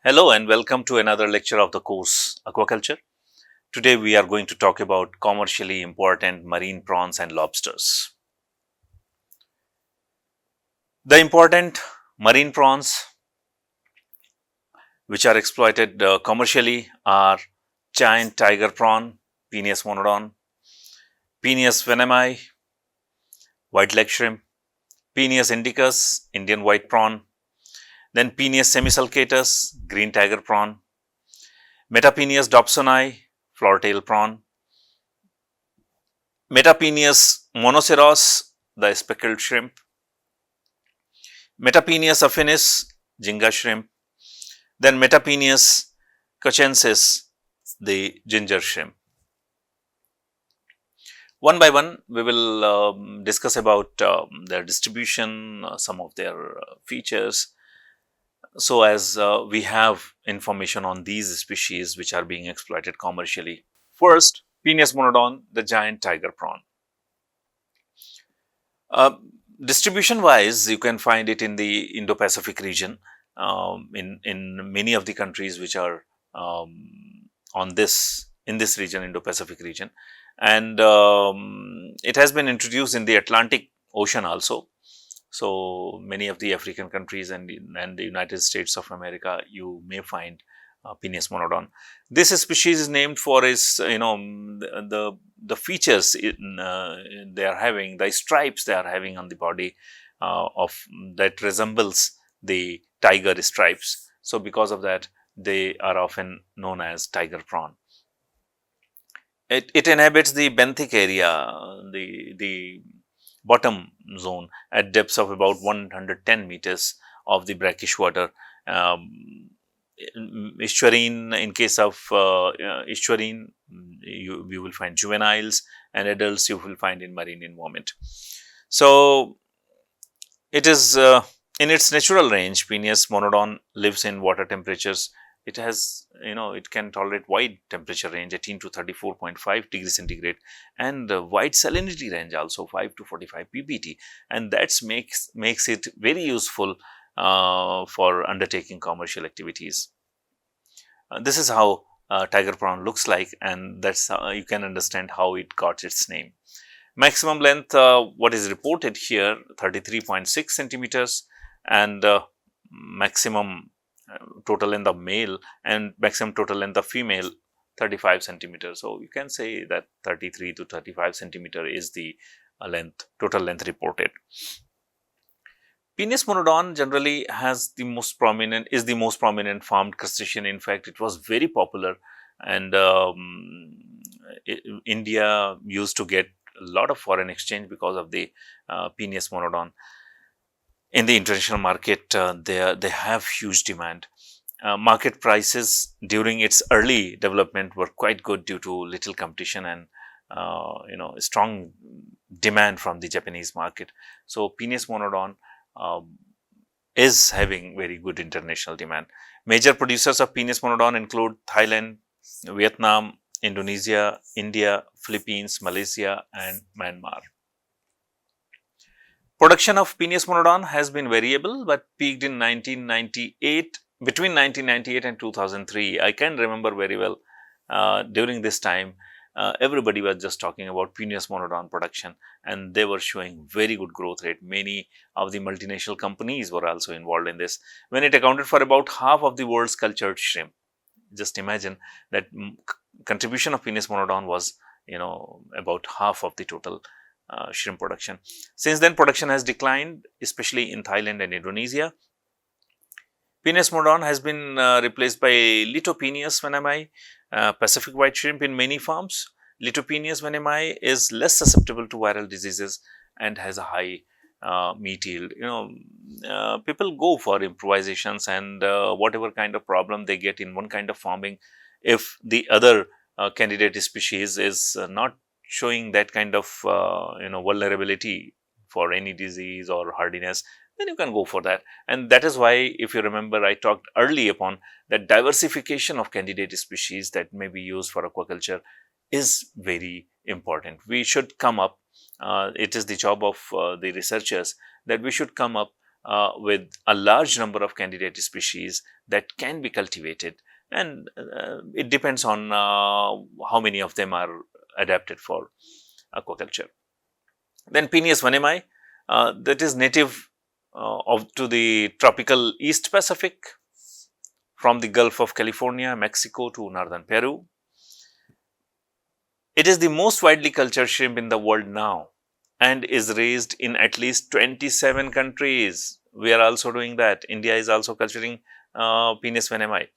Hello and welcome to another lecture of the course Aquaculture. Today we are going to talk about commercially important marine prawns and lobsters. The important marine prawns which are exploited commercially are giant tiger prawn, Peneus monodon, Peneus venemi, white leg shrimp, Peneus indicus, Indian white prawn, then Peneus semisulcatus, green tiger prawn, Metapeneus dobsoni, flower-tail prawn, Metapeneus monoceros, the speckled shrimp, Metapeneus affinis, jinga shrimp, then Metapeneus cochensis, the ginger shrimp. One by one, we will discuss about their distribution, some of their features. So, as we have information on these species which are being exploited commercially. First, Peneus monodon, the giant tiger prawn. Distribution wise, you can find it in the Indo-Pacific region, in many of the countries which are in this region, Indo-Pacific region, and it has been introduced in the Atlantic Ocean also. So many of the African countries and the United States of America, you may find Peneus monodon. This species is named for its, the features they are having, the stripes they are having on the body of that resembles the tiger stripes. So because of that, they are often known as tiger prawn. It inhabits the benthic area, the bottom zone at depths of about 110 meters of the brackish water. Estuarine, in case of estuarine, you will find juveniles, and adults you will find in marine environment. So, it is in its natural range, Peneus monodon lives in water temperatures. It has, it can tolerate wide temperature range 18 to 34.5 degrees centigrade, and wide salinity range also 5 to 45 ppt, and that makes it very useful for undertaking commercial activities. This is how tiger prawn looks like, and that's how you can understand how it got its name. Maximum length, what is reported here, 33.6 centimeters, and maximum total length of male and maximum total length of female 35 centimeters. So you can say that 33 to 35 centimeter is the total length reported. Peneus monodon generally is the most prominent farmed crustacean. In fact, it was very popular, and India used to get a lot of foreign exchange because of the Peneus monodon. In the international market, they have huge demand. Market prices during its early development were quite good due to little competition and strong demand from the Japanese market. So Peneus monodon is having very good international demand. Major producers of Peneus monodon include Thailand, Vietnam, Indonesia, India, Philippines, Malaysia, and Myanmar. Production of Peneus monodon has been variable, but peaked in 1998, between 1998 and 2003. I can remember very well during this time. Everybody was just talking about Peneus monodon production, and they were showing very good growth rate. Many of the multinational companies were also involved in this, when it accounted for about half of the world's cultured shrimp. Just imagine that contribution of Peneus monodon was, about half of the total shrimp production. Since then, production has declined, especially in Thailand and Indonesia. Peneus monodon has been replaced by Litopeneus venemi, Pacific white shrimp in many farms. Litopeneus venemi is less susceptible to viral diseases and has a high meat yield. People go for improvisations, and whatever kind of problem they get in one kind of farming, if the other candidate species is not showing that kind of vulnerability for any disease or hardiness, then you can go for that. And that is why, if you remember, I talked early upon that diversification of candidate species that may be used for aquaculture is very important. We should come up, it is the job of the researchers, that we should come up with a large number of candidate species that can be cultivated, and it depends on how many of them are adapted for aquaculture. Then Peneus vanemi, that is native to the tropical East Pacific, from the Gulf of California, Mexico to northern Peru. It is the most widely cultured shrimp in the world now and is raised in at least 27 countries. We are also doing that. India is also culturing Peneus vanemi.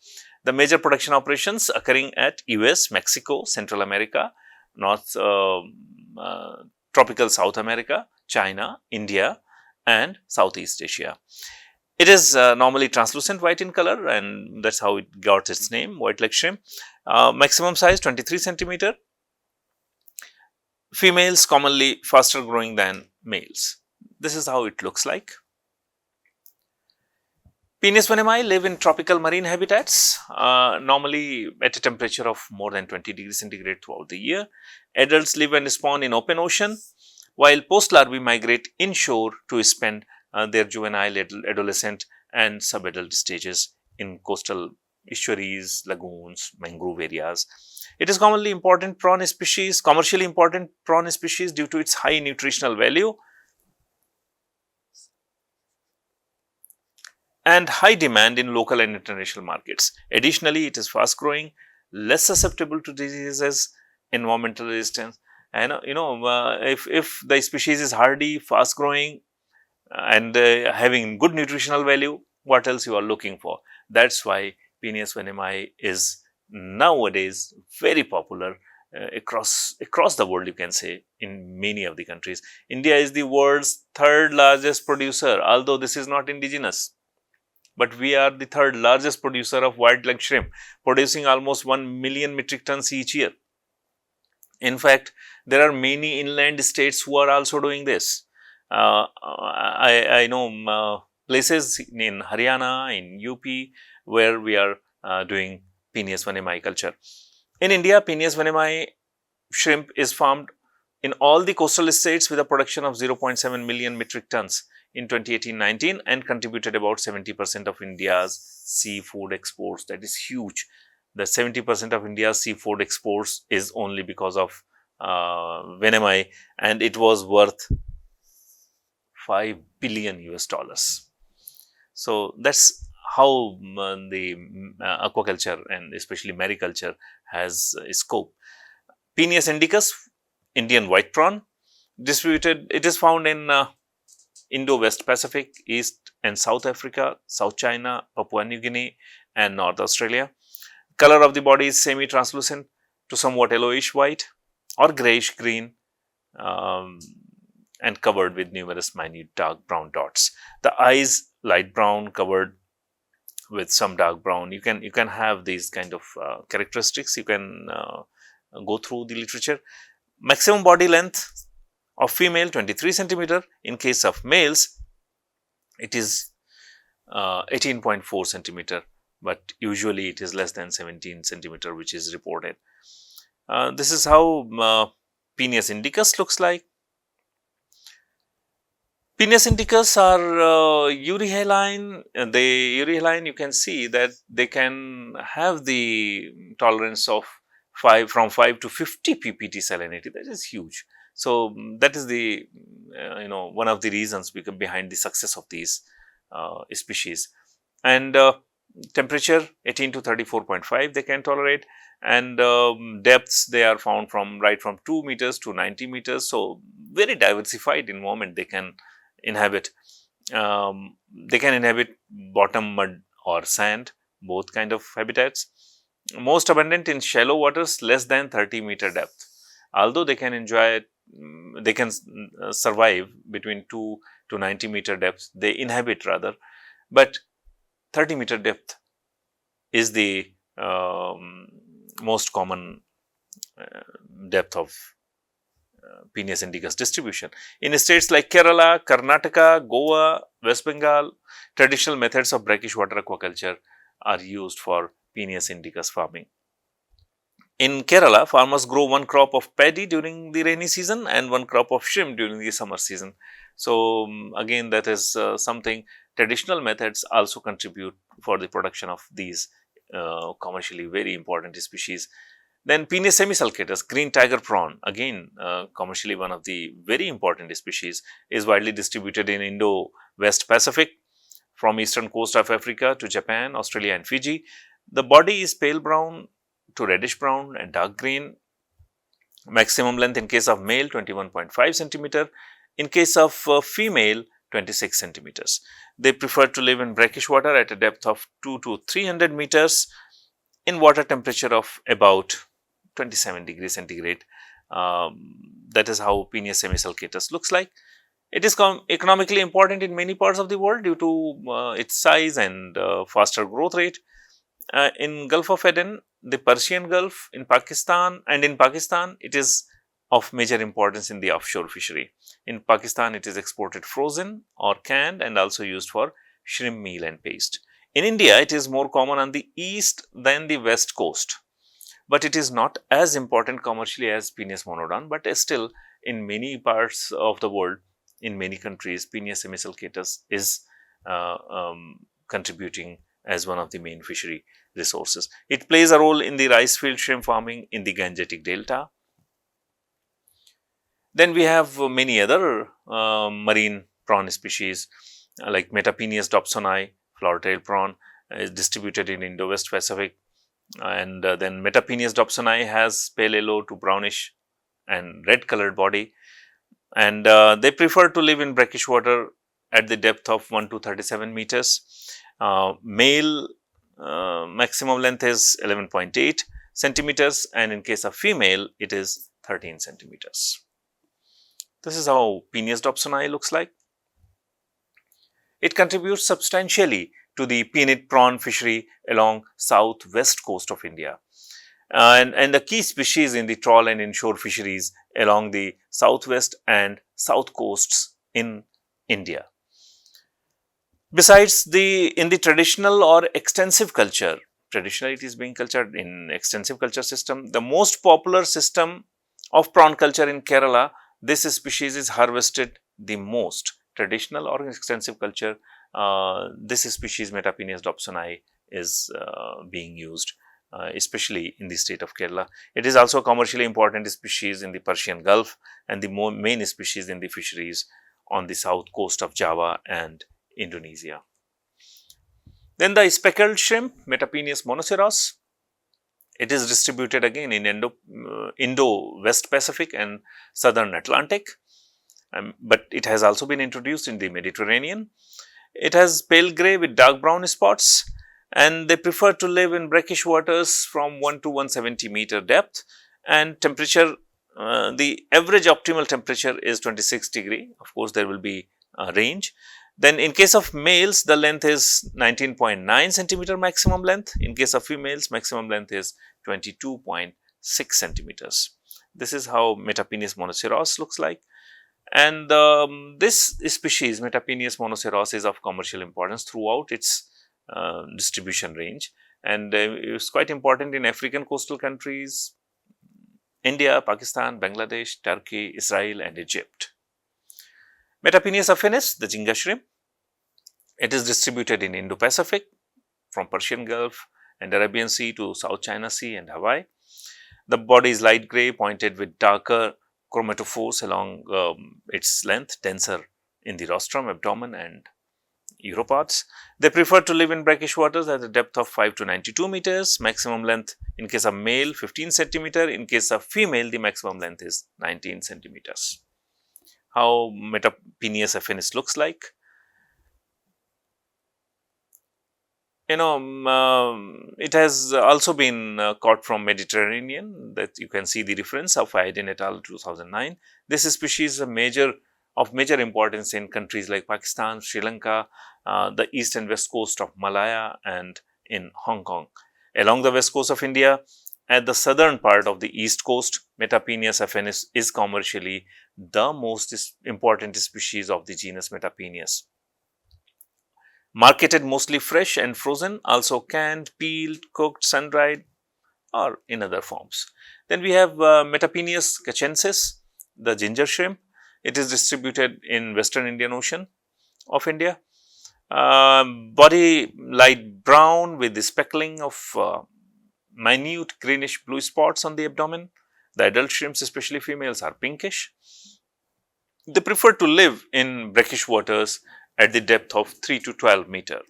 The major production operations occurring at US, Mexico, Central America, North tropical South America, China, India, and Southeast Asia. It is normally translucent white in color, and that's how it got its name, white leg shrimp. Maximum size 23 centimeter. Females commonly faster growing than males. This is how it looks like. Peneus vanemi live in tropical marine habitats, normally at a temperature of more than 20 degrees centigrade throughout the year. Adults live and spawn in open ocean, while post-larvae migrate inshore to spend their juvenile, adolescent and subadult stages in coastal estuaries, lagoons, mangrove areas. It is commonly important prawn species, commercially important prawn species due to its high nutritional value and high demand in local and international markets. Additionally, it is fast growing, less susceptible to diseases, environmental resistance. And if the species is hardy, fast growing, and having good nutritional value, what else you are looking for? That's why Peneus vanemi is nowadays very popular across the world, you can say, in many of the countries. India is the world's third largest producer, although this is not indigenous. But we are the third largest producer of white leg shrimp, producing almost 1 million metric tons each year. In fact, there are many inland states who are also doing this. I know places in Haryana, in UP, where we are doing Peneus vanemi culture. In India, Peneus vanemi shrimp is farmed in all the coastal states with a production of 0.7 million metric tons in 2018-19 and contributed about 70% of India's seafood exports. That is huge. The 70% of India's seafood exports is only because of vanemi, and it was worth 5 billion US dollars. So that's how the aquaculture and especially mariculture has a scope. Peneus indicus, Indian white prawn, distributed. It is found in Indo-West Pacific, East and South Africa, South China, Papua New Guinea, and North Australia. Color of the body is semi-translucent to somewhat yellowish white or grayish green, and covered with numerous minute dark brown dots. The eyes light brown, covered with some dark brown. You can have these kind of characteristics. You can go through the literature. Maximum body length of female 23 centimeter. In case of males, it is 18.4 centimeter, but usually it is less than 17 centimeter, which is reported. This is how Peneus indicus looks like. Peneus indicus are euryhaline. The euryhaline, you can see that they can have the tolerance of from 5 to 50 ppt salinity. That is huge. So that is the one of the reasons behind the success of these species. And temperature 18 to 34.5 they can tolerate, and depths they are found from 2 meters to 90 meters. So very diversified environment they can inhabit. They can inhabit bottom mud or sand, both kind of habitats. Most abundant in shallow waters less than 30 meter depth. Although they can survive between 2 to 90 meter depth, they inhabit rather, but 30 meter depth is the most common depth of Peneus indicus distribution. In states like Kerala, Karnataka, Goa, West Bengal, traditional methods of brackish water aquaculture are used for Peneus indicus farming. In Kerala, farmers grow one crop of paddy during the rainy season and one crop of shrimp during the summer season. So, again, that is something. Traditional methods also contribute for the production of these commercially very important species. Then Penis semisulcatus, green tiger prawn, again commercially one of the very important species, is widely distributed in Indo-West Pacific from eastern coast of Africa to Japan, Australia and Fiji. The body is pale brown to reddish brown and dark green. Maximum length in case of male 21.5 centimeter, in case of female 26 centimeters. They prefer to live in brackish water at a depth of 2 to 300 meters in water temperature of about 27 degrees centigrade. That is how Penis semisulcatus looks like. It is economically important in many parts of the world due to its size and faster growth rate. In Gulf of Aden, the Persian Gulf in Pakistan, and in Pakistan it is of major importance in the offshore fishery. In Pakistan, it is exported frozen or canned and also used for shrimp meal and paste. In India, it is more common on the east than the west coast, but it is not as important commercially as Penis monodon, but still in many parts of the world, in many countries, Penis semisulcatus is contributing as one of the main fishery resources. It plays a role in the rice field shrimp farming in the Gangetic Delta. Then we have many other marine prawn species like Metapenis dobsoni, flower-tailed prawn, is distributed in Indo-West Pacific, and then Metapenis dobsoni has pale yellow to brownish and red colored body, and they prefer to live in brackish water at the depth of 1 to 37 meters. Male maximum length is 11.8 centimeters, and in case of female it is 13 centimeters. This is how Penis dobsoni looks like. It contributes substantially to the peanut prawn fishery along southwest coast of India, and the key species in the trawl and inshore fisheries along the southwest and south coasts in India. Besides, in the traditional or extensive culture, traditionally it is being cultured in extensive culture system, the most popular system of prawn culture in Kerala, this species is harvested the most. Traditional or extensive culture, this species Metapenis dobsoni is being used, especially in the state of Kerala. It is also a commercially important species in the Persian Gulf and the main species in the fisheries on the south coast of Java and Indonesia. Then the speckled shrimp, Metapenis monoceros. It is distributed again in Indo-West Pacific and Southern Atlantic, but it has also been introduced in the Mediterranean. It has pale grey with dark brown spots, and they prefer to live in brackish waters from 1 to 170 meter depth, and temperature, the average optimal temperature is 26 degree. Of course, there will be a range. Then in case of males, the length is 19.9 centimeter maximum length. In case of females, maximum length is 22.6 centimeters. This is how Metapenis monoceros looks like. And this species, Metapenis monoceros, is of commercial importance throughout its distribution range, and it's quite important in African coastal countries, India, Pakistan, Bangladesh, Turkey, Israel and Egypt. Metapenis affinis, the Jinga shrimp, it is distributed in Indo-Pacific from Persian Gulf and Arabian Sea to South China Sea and Hawaii. The body is light grey, pointed with darker chromatophores along its length, denser in the rostrum, abdomen and uropods. They prefer to live in brackish waters at a depth of 5 to 92 meters. Maximum length in case of male 15 centimeter, in case of female the maximum length is 19 centimeters. How Metapenis affinis looks like. It has also been caught from Mediterranean, that you can see the reference of Aydin et al. 2009. This species is of major importance in countries like Pakistan, Sri Lanka, the east and west coast of Malaya and in Hong Kong. Along the west coast of India, at the southern part of the east coast, Metapenis affinis is commercially the most important species of the genus Metapenis. Marketed mostly fresh and frozen, also canned, peeled, cooked, sun-dried or in other forms. Then we have Metapenis cachensis, the ginger shrimp. It is distributed in Western Indian Ocean of India. Body light brown with the speckling of minute greenish blue spots on the abdomen. The adult shrimps, especially females, are pinkish. They prefer to live in brackish waters at the depth of 3 to 12 meter.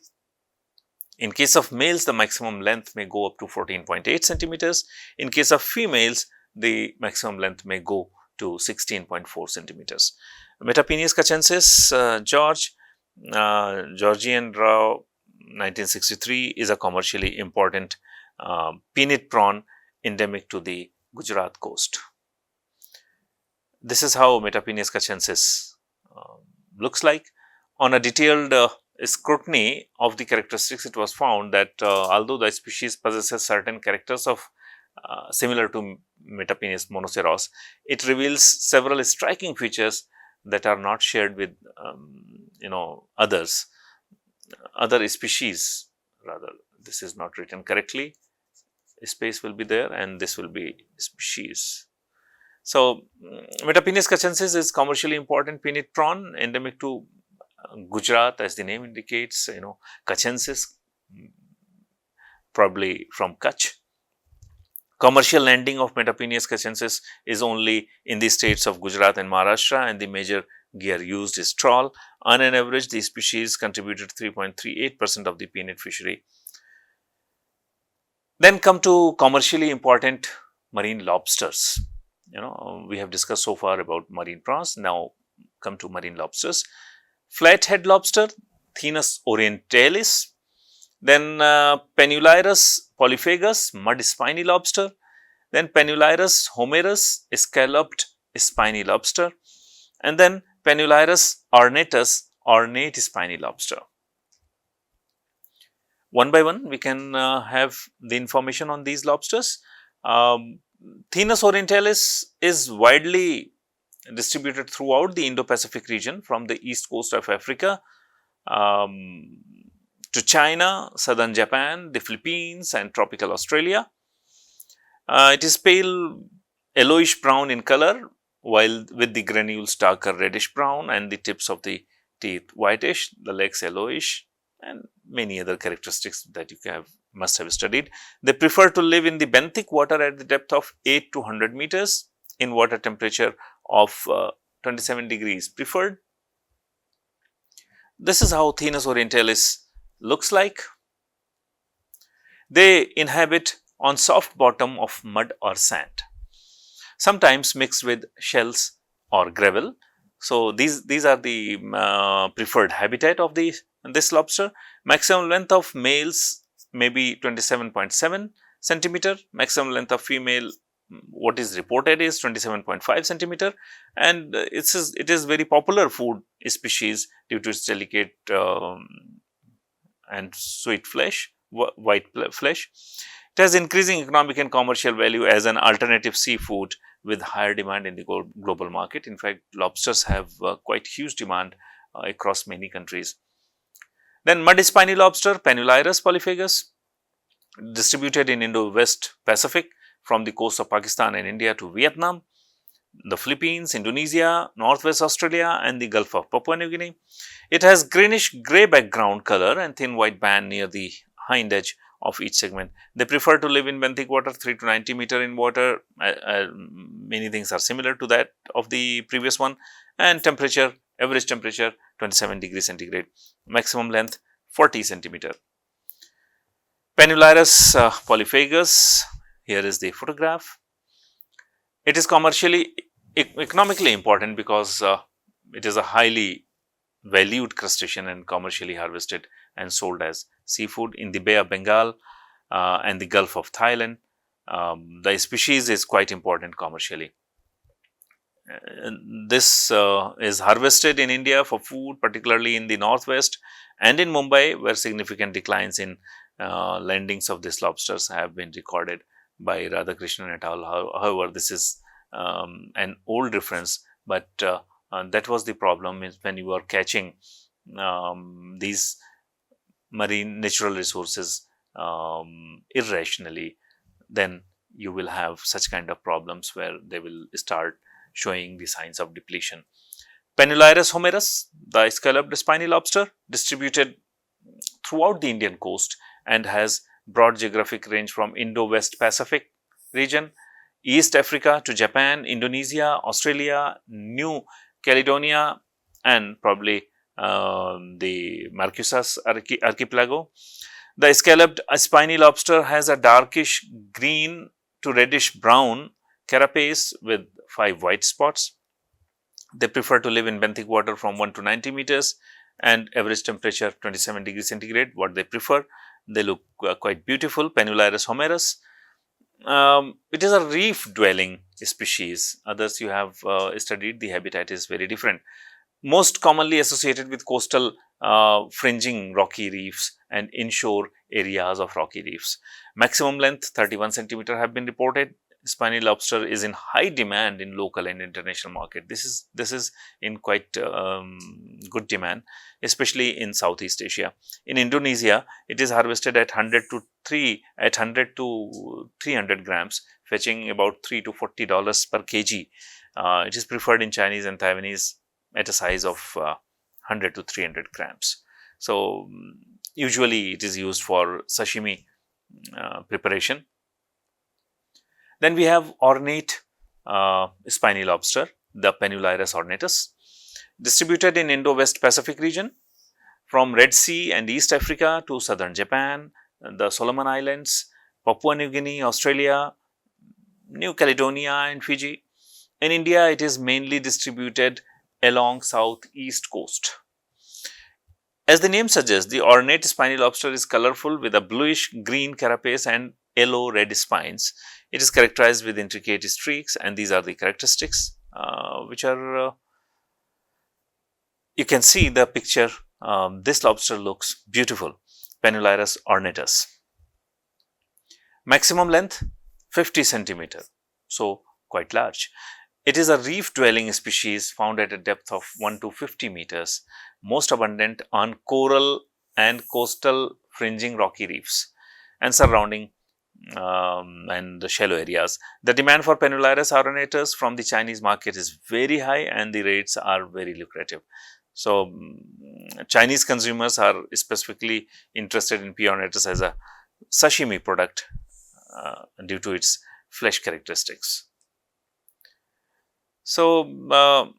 In case of males, the maximum length may go up to 14.8 centimeters. In case of females, the maximum length may go to 16.4 centimeters. Metapenes cachensis, Georgian Rao, 1963, is a commercially important peanut prawn endemic to the Gujarat coast. This is how Metapenes cachensis looks like. On a detailed scrutiny of the characteristics, it was found that although the species possesses certain characters of similar to Metapenes monoceros, it reveals several striking features that are not shared with other species. Rather, this is not written correctly. Space will be there and this will be species. So, Metapenes cachensis is commercially important peanut prawn endemic to Gujarat, as the name indicates. Cachensis, probably from Kutch. Commercial landing of Metapenes cachensis is only in the states of Gujarat and Maharashtra, and the major gear used is trawl. On an average, the species contributed 3.38% of the peanut fishery. Then come to commercially important marine lobsters. We have discussed so far about marine prawns. Now come to marine lobsters. Flathead lobster, Thinus orientalis. Then Penulirus polyphagus, mud spiny lobster. Then Penulirus homerus, scalloped spiny lobster. And then Penulirus ornatus, ornate spiny lobster. One by one, we can have the information on these lobsters. Thinus orientalis is widely distributed throughout the Indo-Pacific region from the east coast of Africa to China, southern Japan, the Philippines and tropical Australia. It is pale yellowish brown in color, while with the granules darker reddish brown and the tips of the teeth whitish, the legs yellowish, and many other characteristics that you must have studied. They prefer to live in the benthic water at the depth of 8 to 100 meters in water temperature of 27 degrees preferred. This is how Thinus orientalis looks like. They inhabit on soft bottom of mud or sand, sometimes mixed with shells or gravel. So, these are the preferred habitat of this lobster. Maximum length of males may be 27.7 centimeter. Maximum length of female, what is reported is 27.5 centimeter, and it is very popular food species due to its delicate and sweet flesh, white flesh. It has increasing economic and commercial value as an alternative seafood with higher demand in the global market. In fact, lobsters have quite huge demand across many countries. Then mud spiny lobster, Penulirus polyphagus, distributed in Indo-West Pacific from the coast of Pakistan and India to Vietnam, the Philippines, Indonesia, Northwest Australia and the Gulf of Papua New Guinea. It has greenish grey background color and thin white band near the hind edge of each segment. They prefer to live in benthic water, 3 to 90 meter in water. Many things are similar to that of the previous one, and temperature, average temperature 27 degrees centigrade, maximum length 40 centimeter. Penulirus polyphagus, here is the photograph. It is commercially, economically important because it is a highly valued crustacean and commercially harvested and sold as seafood in the Bay of Bengal and the Gulf of Thailand. The species is quite important commercially. This is harvested in India for food, particularly in the northwest and in Mumbai, where significant declines in landings of these lobsters have been recorded by Radhakrishnan et al. However, this is an old reference, but that was the problem is when you were catching these marine natural resources irrationally, then you will have such kind of problems where they will start showing the signs of depletion. Penularis homerus, the scalloped spiny lobster, distributed throughout the Indian coast and has broad geographic range from Indo-West Pacific region, East Africa to Japan, Indonesia, Australia, New Caledonia, and probably the Marquesas archipelago. The scalloped spiny lobster has a darkish green to reddish brown carapace with 5 white spots. They prefer to live in benthic water from 1 to 90 meters and average temperature 27 degrees centigrade. What they prefer, they look quite beautiful. Penularis homerus. It is a reef dwelling species. Others you have studied, the habitat is very different. Most commonly associated with coastal fringing rocky reefs and inshore areas of rocky reefs. Maximum length 31 centimeter have been reported. Spiny lobster is in high demand in local and international market. This is in quite good demand, especially in Southeast Asia. In Indonesia, it is harvested at 100 to 300 grams, fetching about $3 to $40 per kg. It is preferred in Chinese and Taiwanese at a size of 100 to 300 grams. So, usually it is used for sashimi preparation. Then we have ornate spiny lobster, the Penularis ornatus, distributed in Indo-West Pacific region from Red Sea and East Africa to southern Japan, the Solomon Islands, Papua New Guinea, Australia, New Caledonia and Fiji. In India, it is mainly distributed along southeast coast. As the name suggests, the ornate spiny lobster is colorful with a bluish green carapace and yellow red spines. It is characterized with intricate streaks, and these are the characteristics which are you can see the picture. This lobster looks beautiful. Penularis ornatus. Maximum length 50 centimeter, so quite large. It is a reef dwelling species found at a depth of 1 to 50 meters, most abundant on coral and coastal fringing rocky reefs and surrounding and the shallow areas. The demand for Penularis ornatus from the Chinese market is very high and the rates are very lucrative. So, Chinese consumers are specifically interested in P. ornatus as a sashimi product due to its flesh characteristics. So,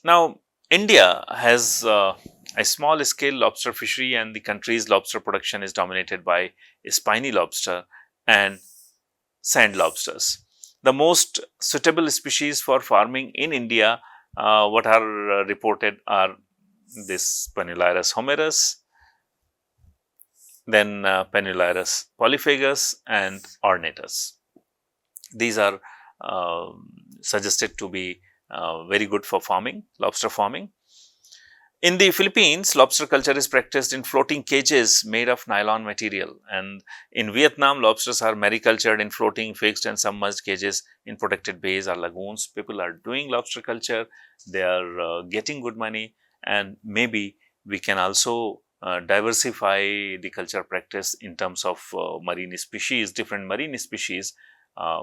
now India has a small scale lobster fishery, and the country's lobster production is dominated by spiny lobster and sand lobsters. The most suitable species for farming in India what are reported are this Penularis homerus, then Penularis polyphagus and ornatus. These are suggested to be very good for farming, lobster farming. In the Philippines, lobster culture is practiced in floating cages made of nylon material, and in Vietnam, lobsters are maricultured in floating, fixed and submerged cages in protected bays or lagoons. People are doing lobster culture, they are getting good money, and maybe we can also diversify the culture practice in terms of marine species, different marine species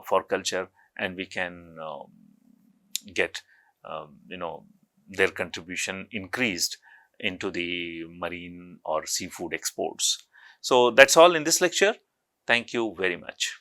for culture, and we can get their contribution increased into the marine or seafood exports. So, that is all in this lecture. Thank you very much.